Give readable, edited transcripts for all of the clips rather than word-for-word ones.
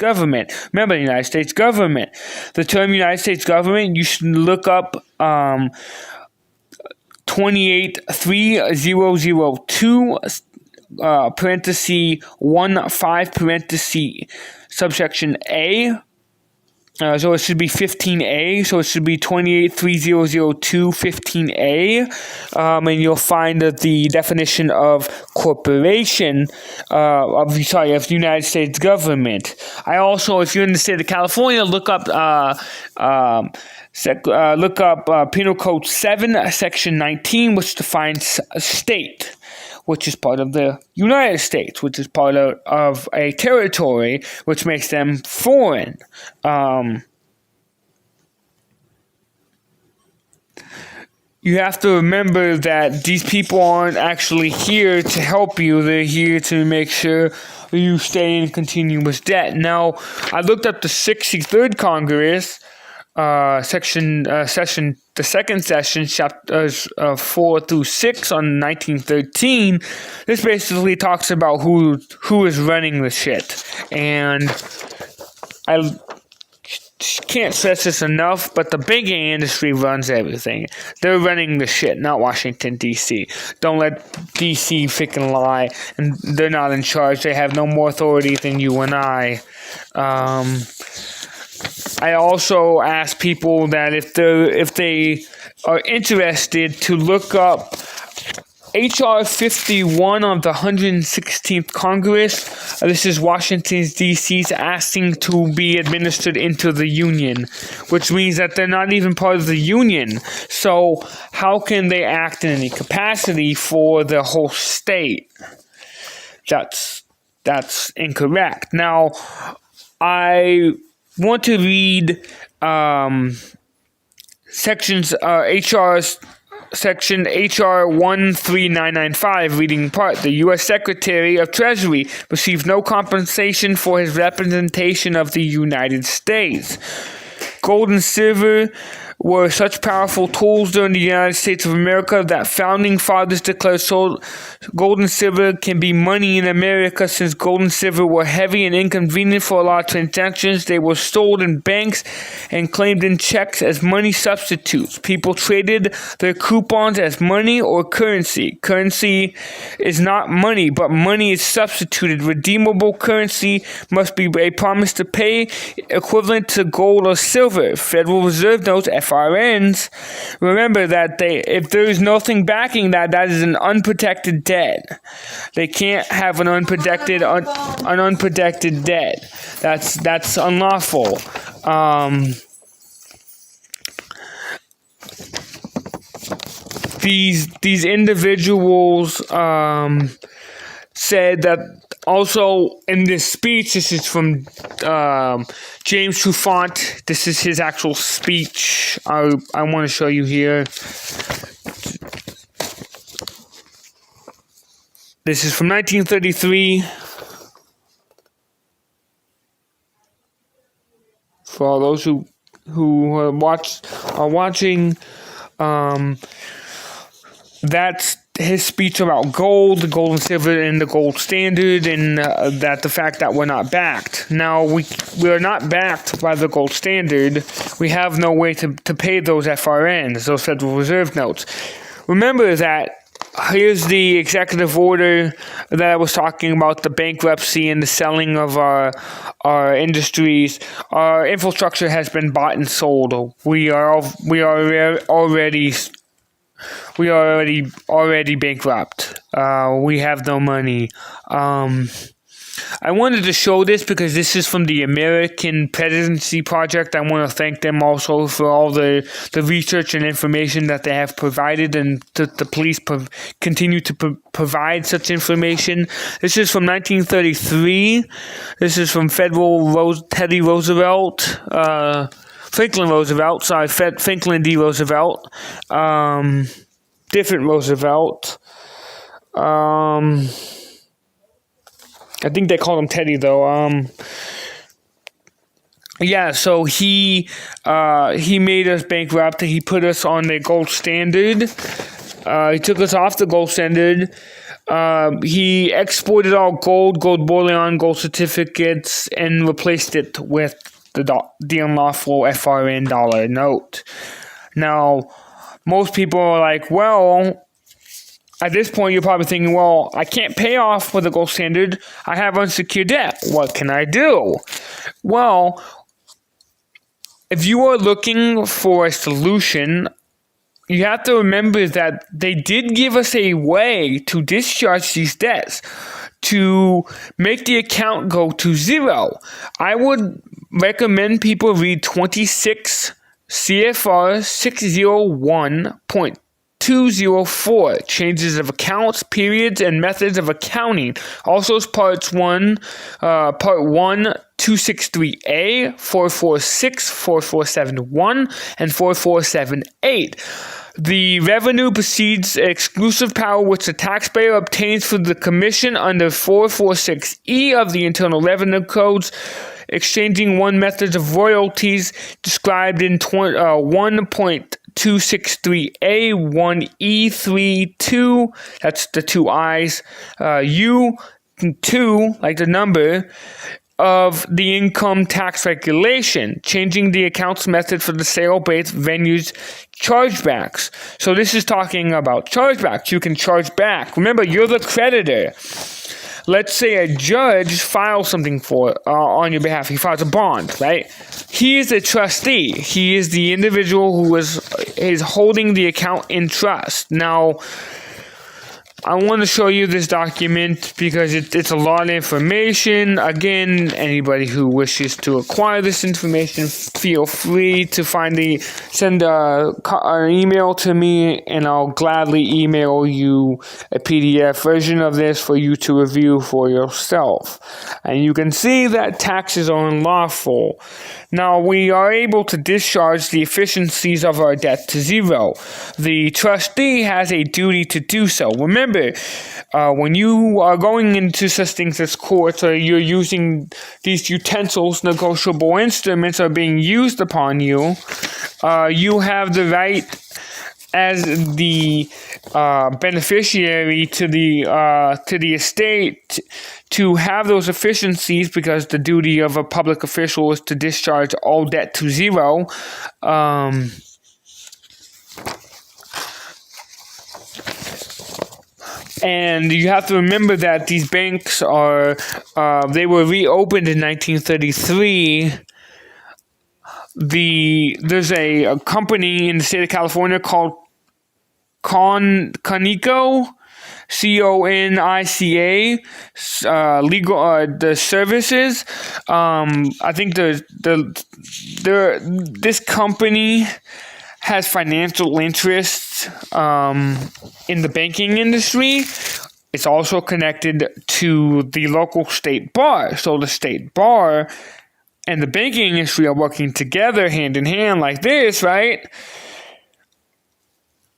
government. Remember, the United States government. The term United States government, you should look up 283002 parenthesis 15 parenthesis subsection A. So it should be 15A, so it should be 283002 15A, and you'll find that the definition of corporation of the United States government. I also, if you're in the state of California, look up Penal Code 7, Section 19, which defines a state, which is part of the United States, which is part of a territory, which makes them foreign. You have to remember that these people aren't actually here to help you. They're here to make sure you stay in continuous debt. Now, I looked up the 63rd Congress, the second session, chapters 4 through 6 on 1913. This basically talks about who is running the shit, and I can't stress this enough, but the banking industry runs everything. They're running the shit, not Washington, D.C. Don't let D.C. freaking lie, and they're not in charge. They have no more authority than you and I. I also ask people that if they are interested to look up H.R. 51 of the 116th Congress. This is Washington, D.C.'s asking to be administered into the Union, which means that they're not even part of the Union. So how can they act in any capacity for the whole state? That's incorrect. Now, I want to read sections Section H.R. 13995, reading part. The U.S. Secretary of Treasury received no compensation for his representation of the United States. Gold and silver were such powerful tools during the United States of America that founding fathers declared gold and silver can be money in America. Since gold and silver were heavy and inconvenient for a lot of transactions, they were stored in banks and claimed in checks as money substitutes. People traded their coupons as money or currency. Currency is not money, but money is substituted. Redeemable currency must be a promise to pay equivalent to gold or silver. Federal Reserve notes, FRNs, remember that if there is nothing backing that is an unprotected debt. They can't have an unprotected debt. That's unlawful. These individuals said that also in this speech. This is from James Trufant. This is his actual speech. I want to show you here. This is from 1933. For all those who are watching, that's his speech about gold, the gold and silver, and the gold standard, and that the fact that we're not backed. Now, we are not backed by the gold standard. We have no way to pay those FRNs, those Federal Reserve notes. Remember that here's the executive order that I was talking about, the bankruptcy and the selling of our industries. Our infrastructure has been bought and sold. We are already bankrupt. We have no money. I wanted to show this because this is from the American Presidency Project. I want to thank them also for all the research and information that they have provided, and the police continue to provide such information. This is from 1933. This is from Franklin D. Roosevelt. Different Roosevelt. I think they called him Teddy though. Yeah, so he made us bankrupt. He put us on the gold standard. He took us off the gold standard. he exported all gold bullion, gold certificates, and replaced it with the unlawful FRN dollar note. Now, most people are like, well, at this point, you're probably thinking, well, I can't pay off with the gold standard. I have unsecured debt. What can I do? Well, if you are looking for a solution, you have to remember that they did give us a way to discharge these debts, to make the account go to zero. I would recommend people read 26 CFR 601.204, changes of accounts, periods, and methods of accounting. Also, Part 1, 263A, 446, 4471, and 4478. The revenue precedes exclusive power which the taxpayer obtains for the commission under 446E of the Internal Revenue Codes, exchanging one method of royalties described in 1.263A, 1E32, that's the two I's, U2, like the number, of the income tax regulation, changing the accounts method for the sale-based venues chargebacks. So this is talking about chargebacks. You can charge back. Remember, you're the creditor. Let's say a judge files something on your behalf. He files a bond, right? He is a trustee. He is the individual who is holding the account in trust. Now, I want to show you this document because it's a lot of information. Again, anybody who wishes to acquire this information, feel free to send an email to me, and I'll gladly email you a PDF version of this for you to review for yourself. And you can see that taxes are unlawful. Now, we are able to discharge the efficiencies of our debt to zero. The trustee has a duty to do so. Remember, when you are going into such things as courts, or you're using these utensils, negotiable instruments are being used upon you, you have the right as the beneficiary to the estate to have those efficiencies, because the duty of a public official is to discharge all debt to zero. And you have to remember that these banks they were reopened in 1933. There's a company in the state of California called Conica, CONICA, legal the services. I think this company has financial interests in the banking industry. It's also connected to the local state bar. So the state bar and the banking industry are working together hand in hand like this, right?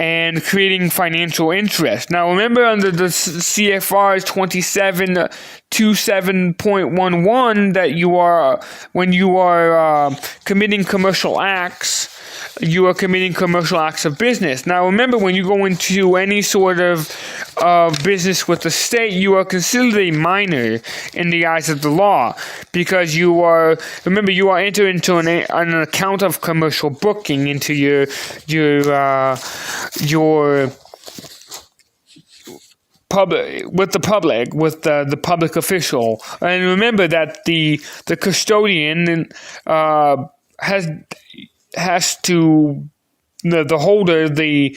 And creating financial interest. Now, remember, under the CFRs 2727.11 that when you are committing commercial acts, you are committing commercial acts of business. Now, remember, when you go into any sort of business with the state, you are considered a minor in the eyes of the law, because you are entering into an account of commercial booking into your public, with the public official. And remember that the custodian has to, the holder, the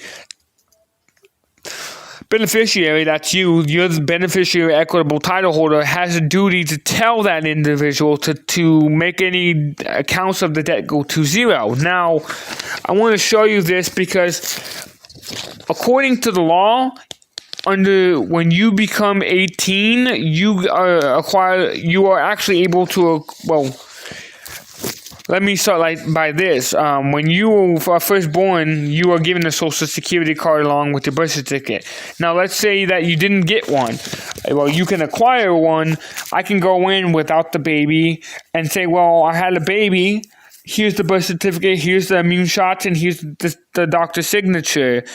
beneficiary, that's you're the beneficiary equitable title holder, has a duty to tell that individual to make any accounts of the debt go to zero. Now, I want to show you this because according to the law, when you become 18, you are actually able to, let me start by this. When you are first born, you are given a social security card along with your birth certificate. Now, let's say that you didn't get one. Well, you can acquire one. I can go in without the baby and say, well, I had a baby. Here's the birth certificate. Here's the immune shots, and here's the doctor's signature.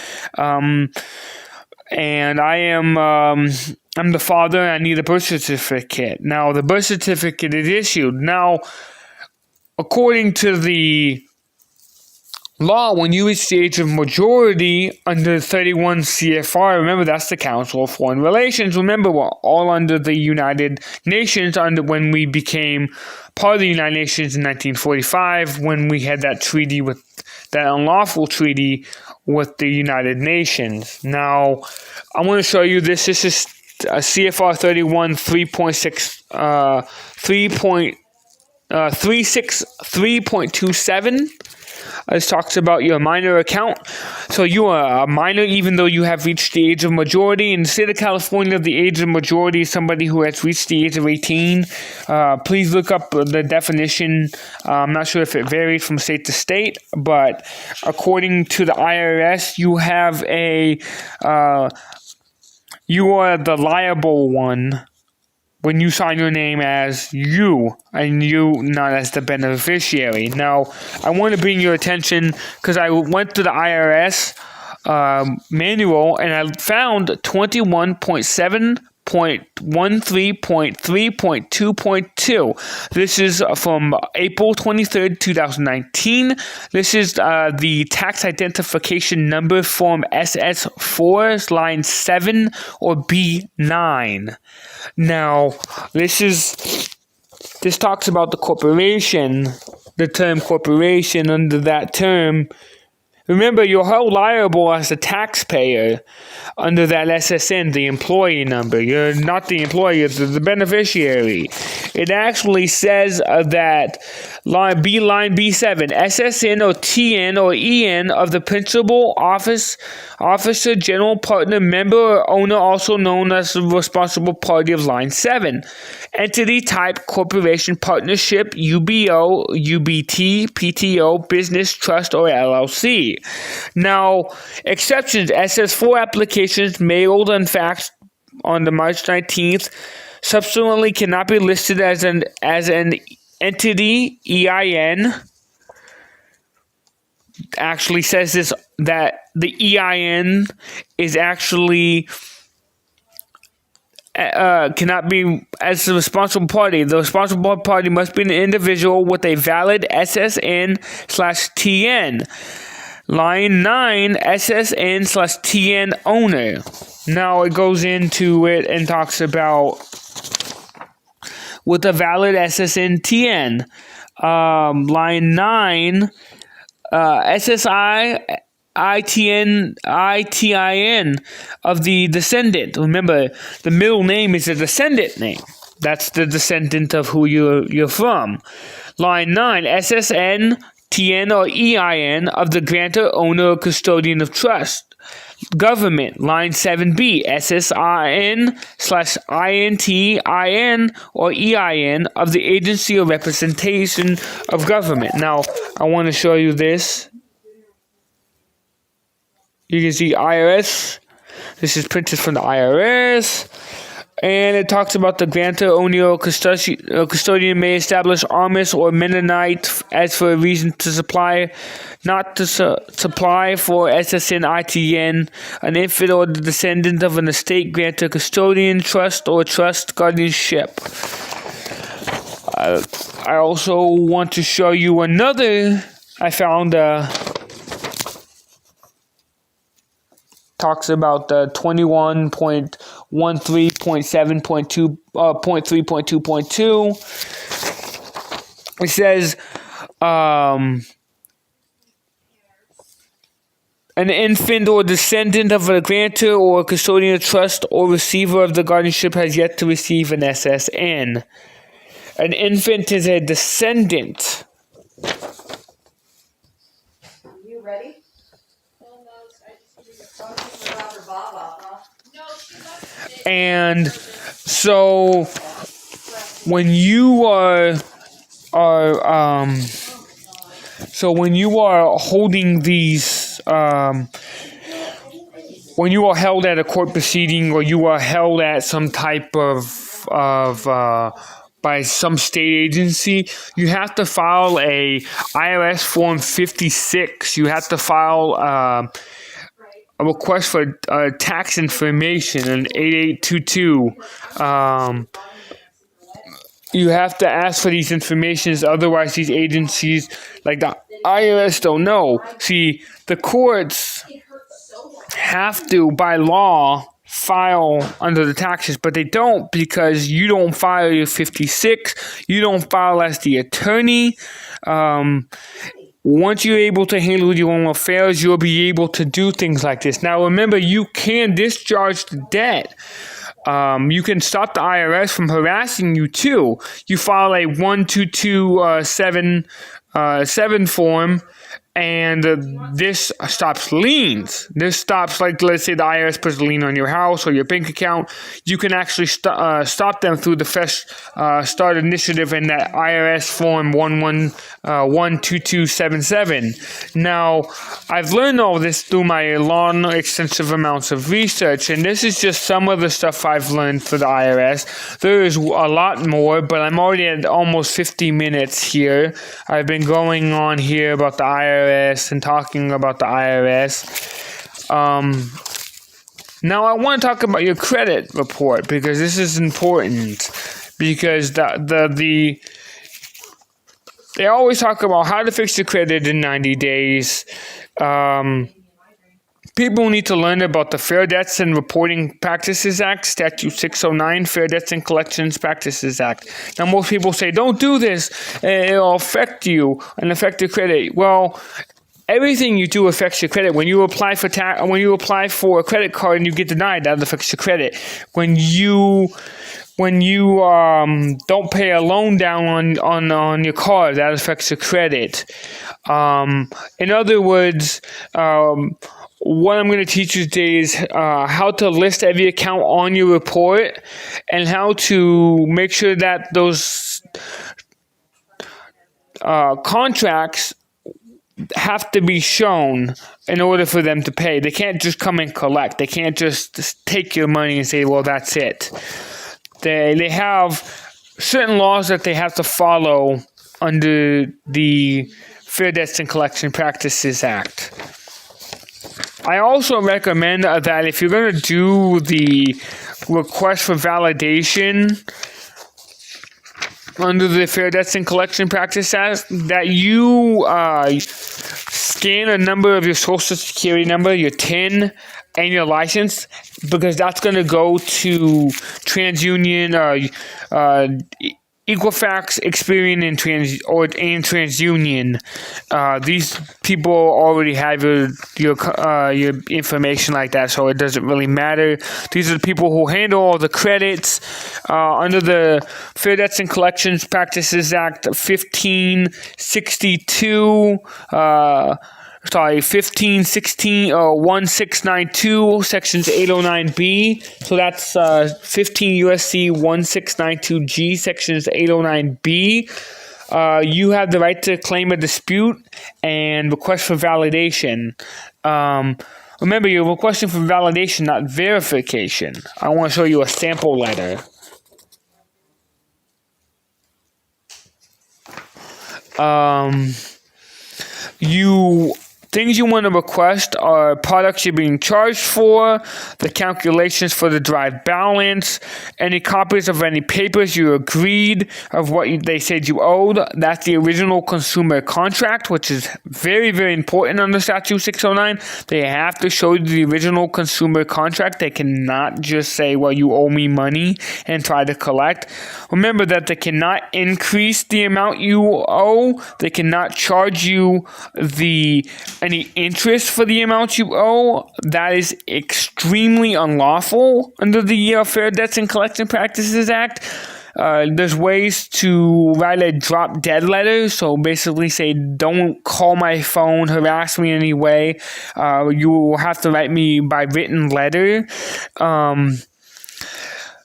and I'm the father, and I need a birth certificate. Now, the birth certificate is issued. Now, according to the law, when you reach the age of majority under 31 CFR, remember that's the Council of Foreign Relations. Remember, we're all under the United Nations when we became part of the United Nations in 1945, when we had that treaty with that unlawful treaty with the United Nations. Now, I want to show you this. This is CFR 31 3.27. This talks about your minor account. So you are a minor even though you have reached the age of majority. In the state of California, the age of majority is somebody who has reached the age of 18. Please look up the definition. I'm not sure if it varies from state to state, but according to the IRS, you are the liable one when you sign your name as you, and you not as the beneficiary. Now, I want to bring your attention, because I went to the IRS manual, and I found 21.7.13.3.2.2. This is from April 23rd, 2019. This is the tax identification number form SS4, line 7 or B9. Now, this talks about the corporation, the term corporation. Under that term, remember, you're held liable as a taxpayer under that SSN, the employee number. You're not the employee, you're the beneficiary. It actually says that line B7, SSN or TN or EN of the principal officer, general partner, member, or owner, also known as the responsible party of line 7. Entity type, corporation, partnership, UBO, UBT, PTO, business, trust, or LLC. Now, exceptions: SS4 applications mailed and faxed on the March 19th subsequently cannot be listed as an entity. EIN actually says this, that the EIN is actually cannot be as the responsible party. The responsible party must be an individual with a valid SSN/TN. Line 9, SSN/TN owner. Now it goes into it and talks about with a valid SSN/TN. Line 9, SSI ITIN of the descendant. Remember, the middle name is a descendant name. That's the descendant of who you're from. Line 9, SSN, TN or EIN of the grantor, owner, or custodian of trust. Government. Line 7B, SSIN/INTIN or EIN of the agency or representation of government. Now, I want to show you this. You can see IRS. This is printed from the IRS. And it talks about the grantor, owner, or custodian may establish Amish or Mennonite as for a reason to supply, not to supply for SSN ITN, an infant or the descendant of an estate, grantor, custodian, trust, or trust guardianship. I also want to show you another. I found talks about the 21.13.7.2.3.2.2. It says an infant or descendant of a grantor or custodian of trust or receiver of the guardianship has yet to receive an SSN. An infant is a descendant. You ready? And so when you are holding these, when you are held at a court proceeding, or you are held at some type of by some state agency, you have to file a IRS Form 56. You have to file a request for tax information in 8822. You have to ask for these informations, otherwise these agencies like the IRS don't know. See, the courts have to, by law, file under the taxes, but they don't because you don't file your 56, you don't file as the attorney. Once you're able to handle your own affairs, you'll be able to do things like this. Now, remember, you can discharge the debt. You can stop the IRS from harassing you too. You file a 12277 form, and this stops liens. This stops, like, let's say the IRS puts a lien on your house or your bank account. You can actually stop them through the Fresh Start initiative in that IRS form 12277. Now, I've learned all this through my long, extensive amounts of research, and this is just some of the stuff I've learned for the IRS. There is a lot more, but I'm already at almost 50 minutes here. I've been going on here about the IRS and talking about the IRS. Now I want to talk about your credit report because this is important, because they always talk about how to fix your credit in 90 days. People need to learn about the Fair Debts and Reporting Practices Act, Statute 609, Fair Debts and Collections Practices Act. Now, most people say, don't do this, it'll affect you and affect your credit. Well, everything you do affects your credit. When you apply for a credit card and you get denied, that affects your credit. When you don't pay a loan down on your car, that affects your credit. In other words, what I'm going to teach you today is how to list every account on your report and how to make sure that those contracts have to be shown in order for them to pay. They can't just come and collect. They can't just take your money and say, well, that's it. They have certain laws that they have to follow under the Fair Debts and Collection Practices Act. I also recommend that if you're going to do the request for validation under the Fair Debts and Collection Practices Act, that you scan a number of your Social Security number, your TIN, and your license, because that's going to go to TransUnion, Equifax, Experian, and TransUnion. These people already have your information like that, so it doesn't really matter. These are the people who handle all the credits under the Fair Debts and Collections Practices Act 1562. 1692, sections 809B. So that's 15 USC 1692G, sections 809B. You have the right to claim a dispute and request for validation. Remember, you're requesting for validation, not verification. I want to show you a sample letter. Things you want to request are products you're being charged for, the calculations for the derived balance, any copies of any papers you agreed of what they said you owed. That's the original consumer contract, which is very, very important under Statute 609. They have to show you the original consumer contract. They cannot just say, well, you owe me money and try to collect. Remember that they cannot increase the amount you owe. They cannot charge you any interest for the amount you owe. That is extremely unlawful under the Fair Debts and Collection Practices Act. There's ways to write a drop dead letter. So basically say, don't call my phone, harass me in any way. You will have to write me by written letter.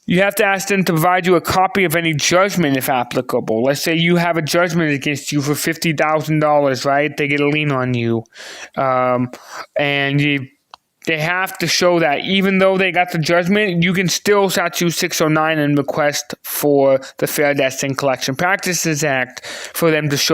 You have to ask them to provide you a copy of any judgment if applicable. Let's say you have a judgment against you for $50,000, right? They get a lien on you. They have to show that even though they got the judgment, you can still Statute 609 and request for the Fair Debts and Collection Practices Act for them to show